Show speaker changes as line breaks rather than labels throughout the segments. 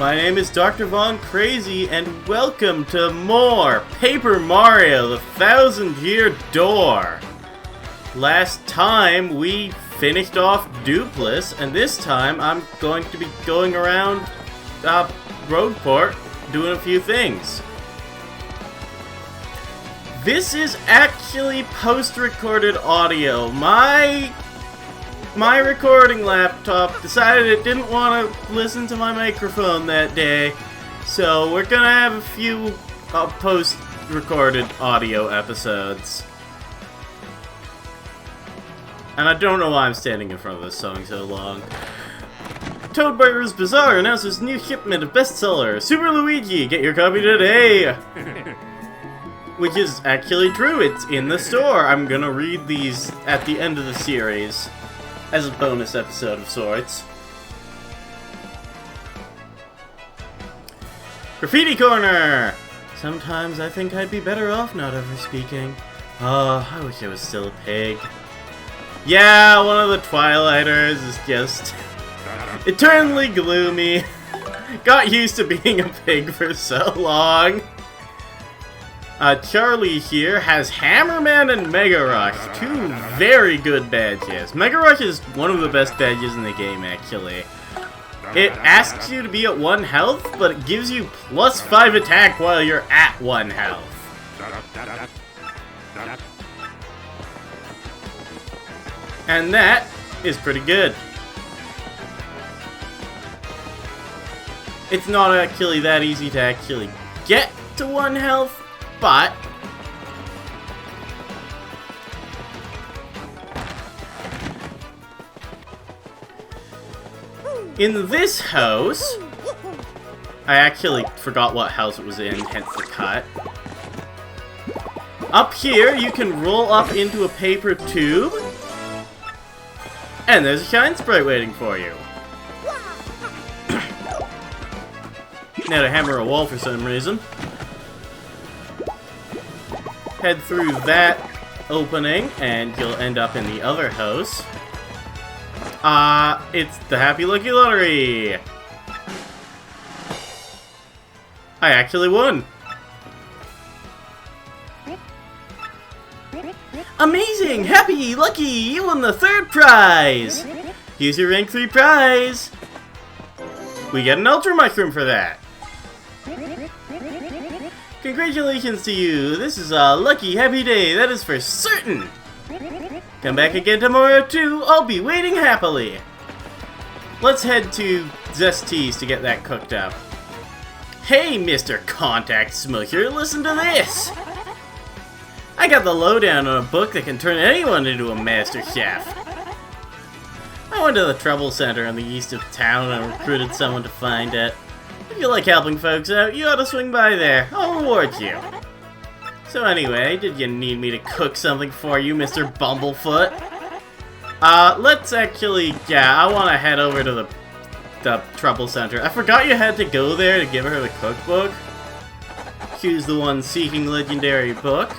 My name is Dr. Von Crazy, and welcome to more Paper Mario: The Thousand-Year Door. Last time we finished off Dupless, and this time I'm going to be going around Roadport doing a few things. This is actually post-recorded audio. My recording laptop decided it didn't want to listen to my microphone that day, so we're gonna have a few post-recorded audio episodes. And I don't know why I'm standing in front of this song so long. Toad Burgers Bazaar announces new shipment of bestseller, Super Luigi, get your copy today! Which is actually true, it's in the store. I'm gonna read these at the end of the series, as a bonus episode of sorts. Graffiti Corner! Sometimes I think I'd be better off not ever speaking. Oh, I wish I was still a pig. Yeah, one of the Twilighters is just eternally gloomy. Got used to being a pig for so long. Charlie here has Hammerman and Mega Rush, two very good badges. Mega Rush is one of the best badges in the game, actually. It asks you to be at 1 health, but it gives you plus 5 attack while you're at 1 health. And that is pretty good. It's not actually that easy to actually get to 1 health, but in this house, I actually forgot what house it was in, hence the cut. Up here, you can roll up into a paper tube, and there's a Shine Sprite waiting for you. Now to hammer a wall for some reason. Head through that opening, and you'll end up in the other house. It's the Happy Lucky Lottery! I actually won! Amazing! Happy! Lucky! You won the 3rd prize! Here's your rank 3 prize! We get an Ultra Mushroom for that! Congratulations to you! This is a lucky, happy day, that is for certain! Come back again tomorrow too, I'll be waiting happily! Let's head to Zest's to get that cooked up. Hey, Mr. Contact Smusher, listen to this! I got the lowdown on a book that can turn anyone into a master chef. I went to the Trouble Center in the east of town and recruited someone to find it. If you like helping folks out, you ought to swing by there. I'll reward you. So anyway, did you need me to cook something for you, Mr. Bumblefoot? Let's actually, I want to head over to the Trouble Center. I forgot you had to go there to give her the cookbook. Choose the one seeking legendary book,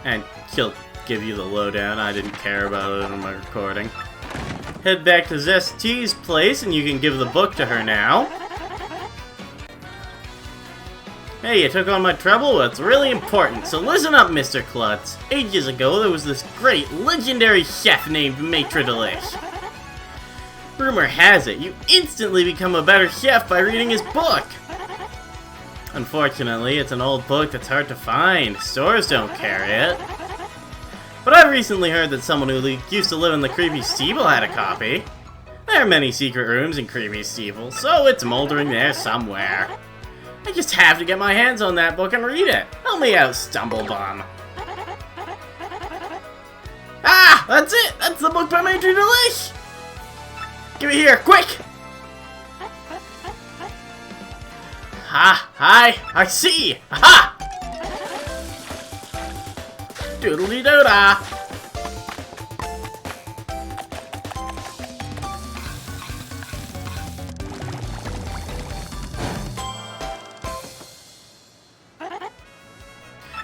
and she'll give you the lowdown. I didn't care about it in my recording. Head back to Zest's place, and you can give the book to her now. Hey, you took on my trouble? Well, it's really important, so listen up, Mr. Klutz. Ages ago, there was this great, legendary chef named Maitre Delish. Rumor has it, you instantly become a better chef by reading his book. Unfortunately, it's an old book that's hard to find. Stores don't carry it. But I've recently heard that someone who used to live in the Creepy Steeple had a copy. There are many secret rooms in Creepy Steeple, so it's moldering there somewhere. I just have to get my hands on that book and read it. Help me out, Stumblebum. Ah! That's it! That's the book by Maitre Delish! Give it here, quick! Ha! Hi! I see! Aha! Doodly-doo-dah!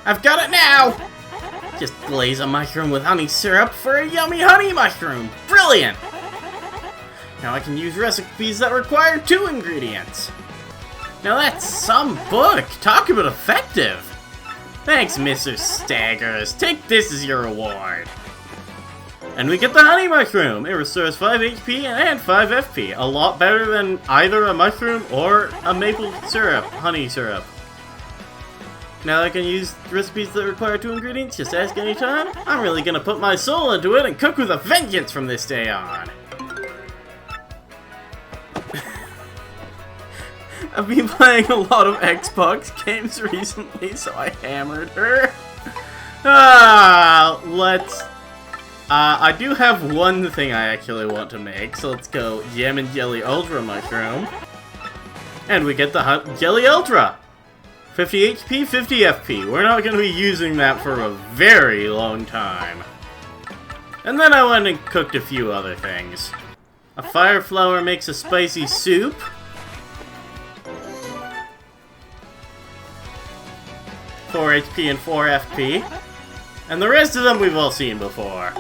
I've got it now! Just glaze a mushroom with honey syrup for a yummy honey mushroom! Brilliant! Now I can use recipes that require 2 ingredients. Now that's some book! Talk about effective! Thanks, Mr. Staggers. Take this as your reward. And we get the honey mushroom. It restores 5 HP and 5 FP. A lot better than either a mushroom or a maple syrup, honey syrup. Now I can use recipes that require 2 ingredients, just ask anytime. I'm really gonna put my soul into it and cook with a vengeance from this day on. I've been playing a lot of Xbox games recently, so I hammered her. I do have one thing I actually want to make, so let's go Yam and Jelly Ultra Mushroom. And we get the Jelly Ultra! 50 HP, 50 FP. We're not going to be using that for a very long time. And then I went and cooked a few other things. A fire flower makes a spicy soup. Four HP and 4 FP. And the rest of them we've all seen before.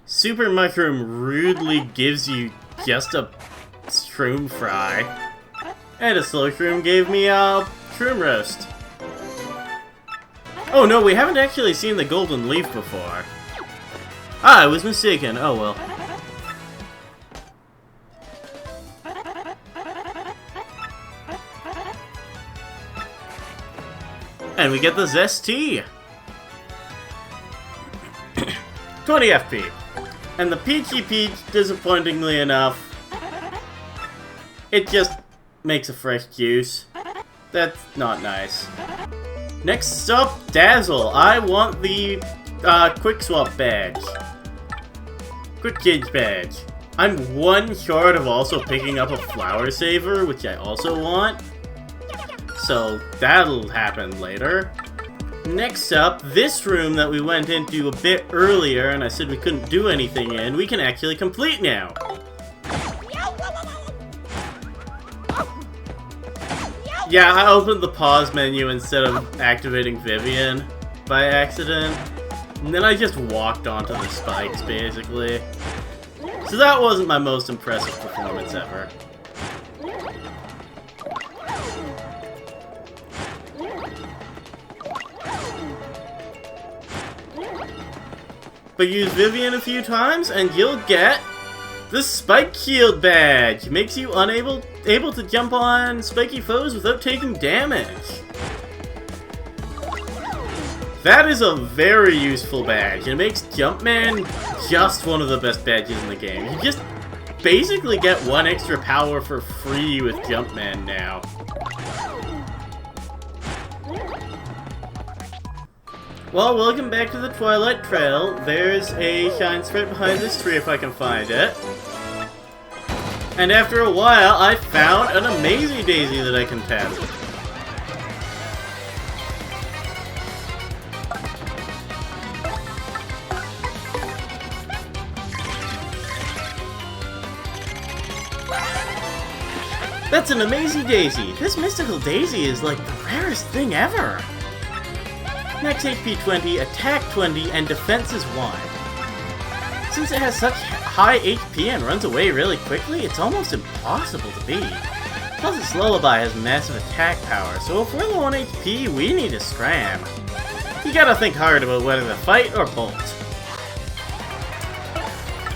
Super Mushroom rudely gives you just a shroom fry. And a slow shroom gave me a shroom roast. Oh no, we haven't actually seen the golden leaf before. Ah, I was mistaken. Oh well. And we get the Zest Tea. 20 FP. And the Peachy Peach, disappointingly enough, it just makes a fresh juice. That's not nice. Next up, Dazzle. I want the Quick Swap badge. Quick Change badge. I'm one short of also picking up a Flower Saver, which I also want. So that'll happen later. Next up, this room that we went into a bit earlier and I said we couldn't do anything in, we can actually complete now. Yeah, I opened the pause menu instead of activating Vivian by accident. And then I just walked onto the spikes, basically. So that wasn't my most impressive performance ever. But use Vivian a few times and you'll get the Spike Shield badge. Makes you able to jump on spiky foes without taking damage. That is a very useful badge. It makes Jumpman just one of the best badges in the game. You just basically get 1 extra power for free with Jumpman now. Well, welcome back to the Twilight Trail. There's a Shine Sprite behind this tree if I can find it. And after a while, I found an amazing daisy that I can test. That's an amazing daisy. This mystical daisy is like the rarest thing ever. Max HP 20, attack 20, and defense is 1. Since it has such high HP and runs away really quickly, it's almost impossible to beat. Plus its Lullaby has massive attack power, so if we're low on HP, we need to scram. You gotta think hard about whether to fight or bolt.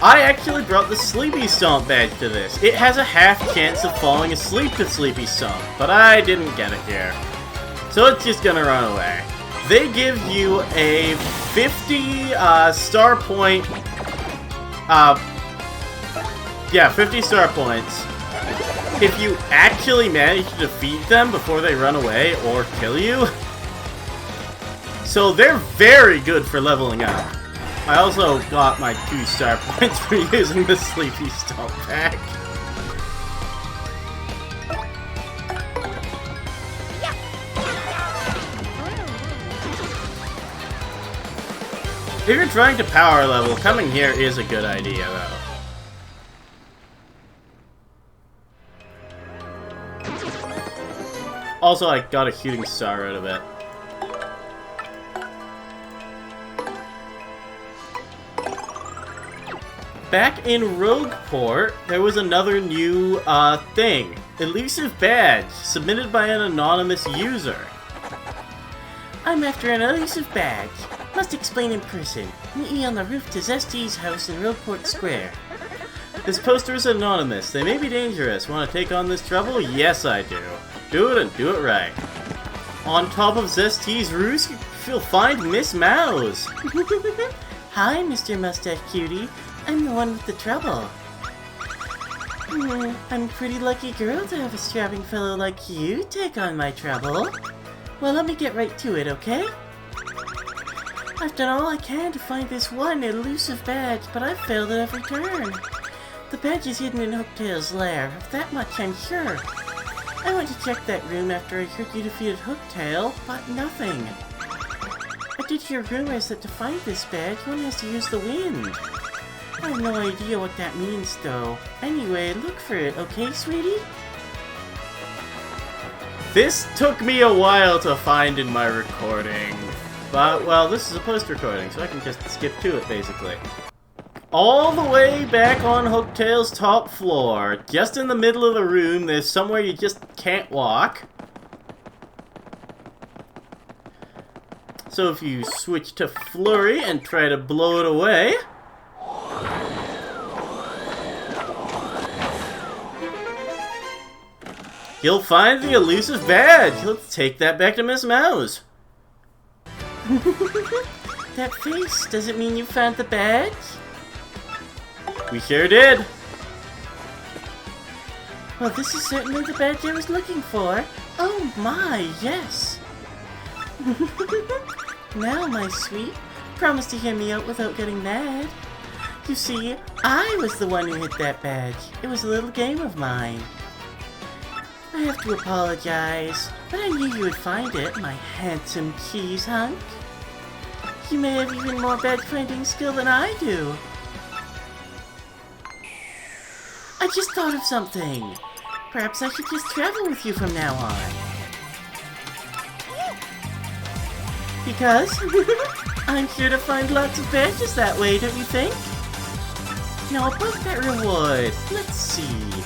I actually brought the Sleepy Stomp badge to this. It has a half chance of falling asleep to Sleepy Stomp, but I didn't get it here. So it's just gonna run away. They give you a 50 star point, 50 star points if you actually manage to defeat them before they run away or kill you. So they're very good for leveling up. I also got my 2 star points for using the Sleepy Stomp pack. If you're trying to power level, coming here is a good idea, though. Also, I got a shooting star out of it. Back in Rogueport, there was another new thing. Elusive badge, submitted by an anonymous user.
I'm after an elusive badge. Must explain in person. Meet me on the roof to Zesty's house in Roadport Square.
This poster is anonymous. They may be dangerous. Want to take on this trouble? Yes, I do. Do it and do it right. On top of Zesty's roof, you'll find Miss Mowz.
Hi, Mr. Mustache Cutie. I'm the one with the trouble. I'm a pretty lucky girl to have a strapping fellow like you take on my trouble. Well, let me get right to it, okay? I've done all I can to find this one elusive badge, but I've failed at every turn. The badge is hidden in Hooktail's lair, of that much I'm sure. I went to check that room after I heard you defeated Hooktail, but nothing. I did hear rumors that to find this badge, one has to use the wind. I have no idea what that means, though. Anyway, look for it, okay, sweetie?
This took me a while to find in my recording. But, well, this is a post-recording, so I can just skip to it, basically. All the way back on Hooktail's top floor, just in the middle of the room, there's somewhere you just can't walk. So if you switch to Flurry and try to blow it away... you'll find the elusive badge! Let's take that back to Miss Mowz.
That face, does it mean you found the badge?
We sure did.
Well, this is certainly the badge I was looking for. Oh my, yes. Now, my sweet, promise to hear me out without getting mad. You see, I was the one who hid that badge. It was a little game of mine. I have to apologize, but I knew you would find it, my handsome cheese hunk. You may have even more badge-finding skill than I do. I just thought of something. Perhaps I should just travel with you from now on. Because I'm sure to find lots of badges that way, don't you think? Now about that reward, let's see.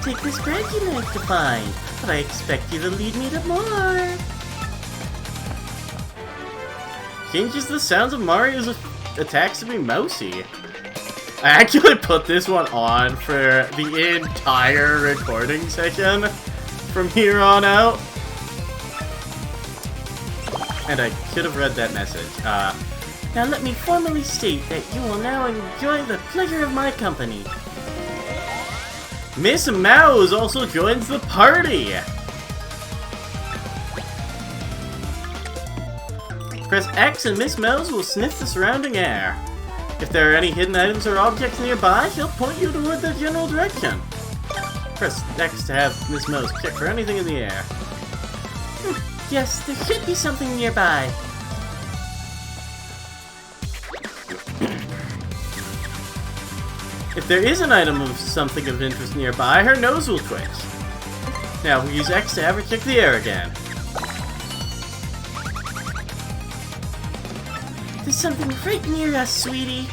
Take this badge you managed to find, but I expect you to lead me to more.
Changes the sounds of Mario's attacks to be mousy. I actually put this one on for the entire recording session from here on out. And I should have read that message.
Now let me formally state that you will now enjoy the pleasure of my company.
Miss Mowz also joins the party! Press X and Miss Mowz will sniff the surrounding air. If there are any hidden items or objects nearby, she'll point you toward the general direction. Press X to have Miss Mowz check for anything in the air.
Yes, there should be something nearby.
If there is an item of something of interest nearby, her nose will twitch. Now we'll use X to have her check the air again.
There's something right near us, sweetie.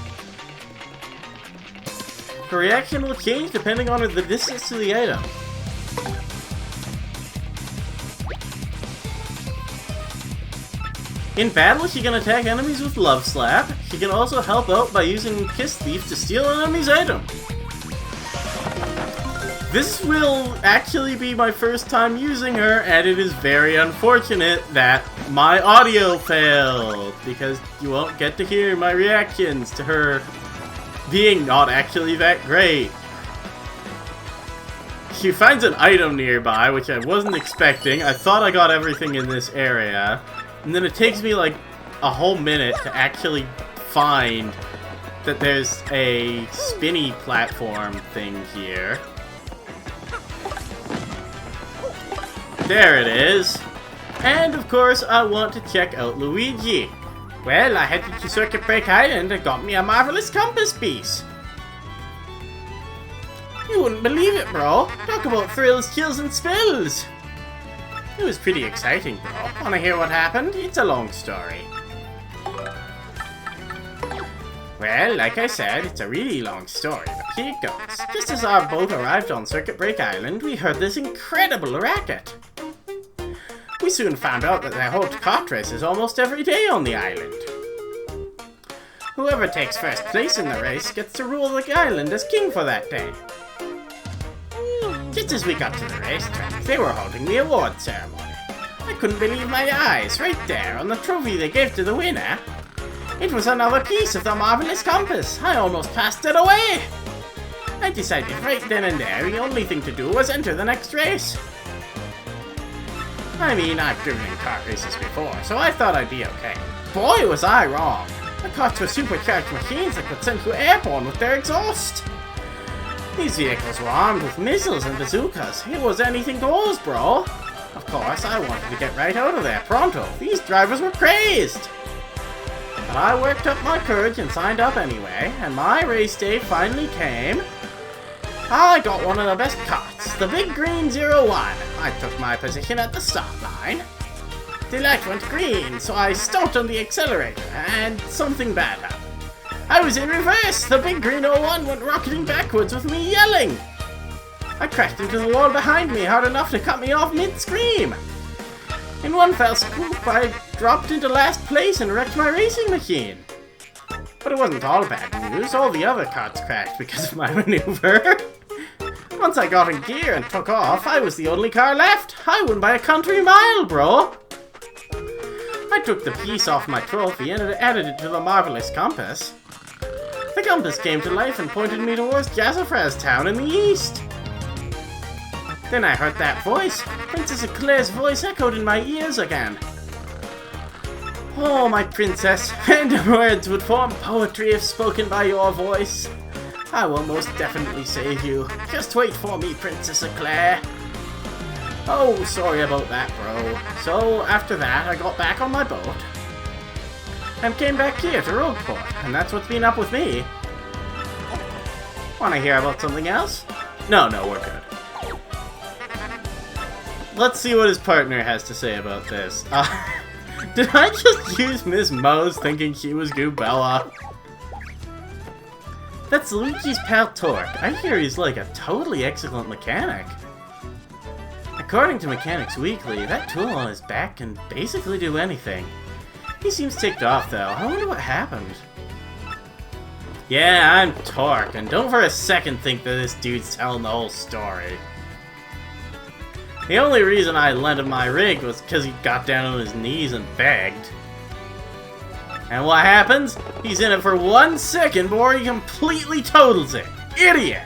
Her reaction will change depending on the distance to the item. In battle, she can attack enemies with Love Slap. She can also help out by using Kiss Thief to steal an enemy's item. This will actually be my first time using her, and it is very unfortunate that my audio failed, because you won't get to hear my reactions to her being not actually that great. She finds an item nearby, which I wasn't expecting. I thought I got everything in this area. And then it takes me like a whole minute to actually find that there's a spinny platform thing here. There it is. And of course, I want to check out Luigi. Well, I headed to Circuit Break Island and got me a marvelous compass piece. You wouldn't believe it, bro. Talk about thrills, chills, and spills. It was pretty exciting, bro. Wanna hear what happened? It's a long story. Well, like I said, it's a really long story, but here it goes. Just as our boat arrived on Circuit Break Island, we heard this incredible racket. We soon found out that they hold kart races almost every day on the island. Whoever takes first place in the race gets to rule the island as king for that day. Just as we got to the racetrack, they were holding the award ceremony. I couldn't believe my eyes, right there on the trophy they gave to the winner. It was another piece of the marvelous compass. I almost passed it away. I decided right then and there the only thing to do was enter the next race. I mean, I've driven in kart races before, so I thought I'd be okay. Boy, was I wrong. The karts were supercharged machines that could send you airborne with their exhaust. These vehicles were armed with missiles and bazookas. It was anything goes, bro. Of course, I wanted to get right out of there pronto. These drivers were crazed. But I worked up my courage and signed up anyway, and my race day finally came. I got one of the best karts, the Big Green 01. I took my position at the start line. The light went green, so I stomped on the accelerator, and something bad happened. I was in reverse! The Big Green 01 went rocketing backwards with me yelling! I crashed into the wall behind me hard enough to cut me off mid-scream! In one fell swoop, I dropped into last place and wrecked my racing machine. But it wasn't all bad news, all the other karts crashed because of my maneuver. Once I got in gear and took off, I was the only car left! I won by a country mile, bro! I took the piece off my trophy and added it to the marvelous compass. The compass came to life and pointed me towards Jazzafraz Town in the east. Then I heard that voice. Princess Eclair's voice echoed in my ears again. Oh, my princess, random words would form poetry if spoken by your voice. I will most definitely save you. Just wait for me, Princess Eclair. Oh, sorry about that, bro. So, after that, I got back on my boat and came back here to Rogueport, and that's what's been up with me. Wanna hear about something else? No, we're good. Let's see what his partner has to say about this. Did I just use Miss Mowz thinking she was Goobella? That's Luigi's pal Torque. I hear he's like a totally excellent mechanic. According to Mechanics Weekly, that tool on his back can basically do anything. He seems ticked off though. I wonder what happened. Yeah, I'm Torque, and don't for a second think that this dude's telling the whole story. The only reason I lent him my rig was because he got down on his knees and begged. And what happens? He's in it for 1 second before he completely totals it. Idiot!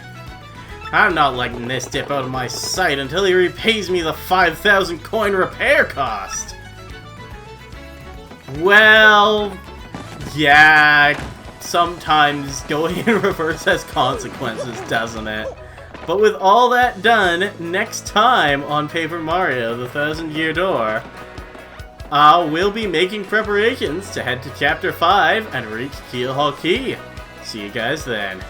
I'm not letting this dip out of my sight until he repays me the 5,000 coin repair cost. Well, yeah, sometimes going in reverse has consequences, doesn't it? But with all that done, next time on Paper Mario: The Thousand Year Door, we'll be making preparations to head to Chapter 5 and reach Keelhaul Key. See you guys then.